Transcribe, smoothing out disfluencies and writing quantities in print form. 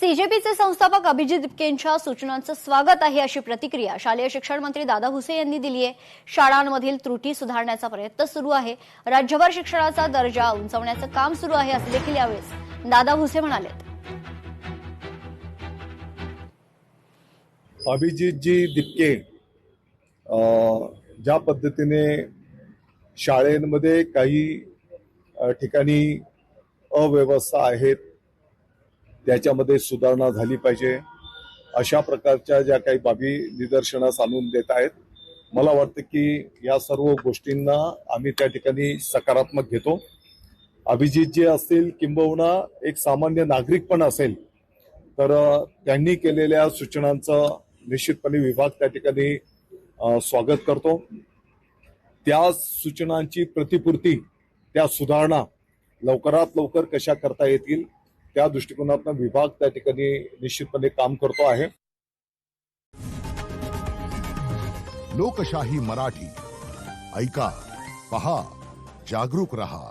सीजेपीचे संस्थापक अभिजित दिपकेंच्या सूचनांचं स्वागत आहे अशी प्रतिक्रिया शालेय शिक्षण मंत्री दादा भुसे यांनी दिली आहे। शाळांमधील त्रुटी सुधारण्याचा प्रयत्न सुरू आहे। राज्यभर शिक्षणाचा दर्जा उंचावण्याचं काम सुरू आहे असं देखील यावेळी दादा भुसे म्हणाले। अभिजितजी दिपके ज्या पद्धतीने शाळेमध्ये काही ठिकाणी अव्यवस्था आहेत त्याच्यामध्ये सुधारणा झाली पाहिजे अशा प्रकारच्या ज्या काही बाबी निदर्शनास आणून देत आहेत। मला वाटतं की या सर्व गोष्टींना आम्ही त्या ठिकाणी सकारात्मक घेतो। अभिजित जे असतील किंबहुना एक सामान्य नागरिक पण असेल तर त्यांनी केलेल्या सूचनांचं निश्चितपणे विभाग त्या ठिकाणी स्वागत करतो। त्या सूचनांची प्रतिपूर्ती त्या सुधारणा लवकरात लवकर कशा करता येतील त्या दृष्टिकोनातून विभाग त्या ठिकाणी निश्चितपणे काम करतो आहे। लोकशाही मराठी ऐका, पहा, जागरूक रहा।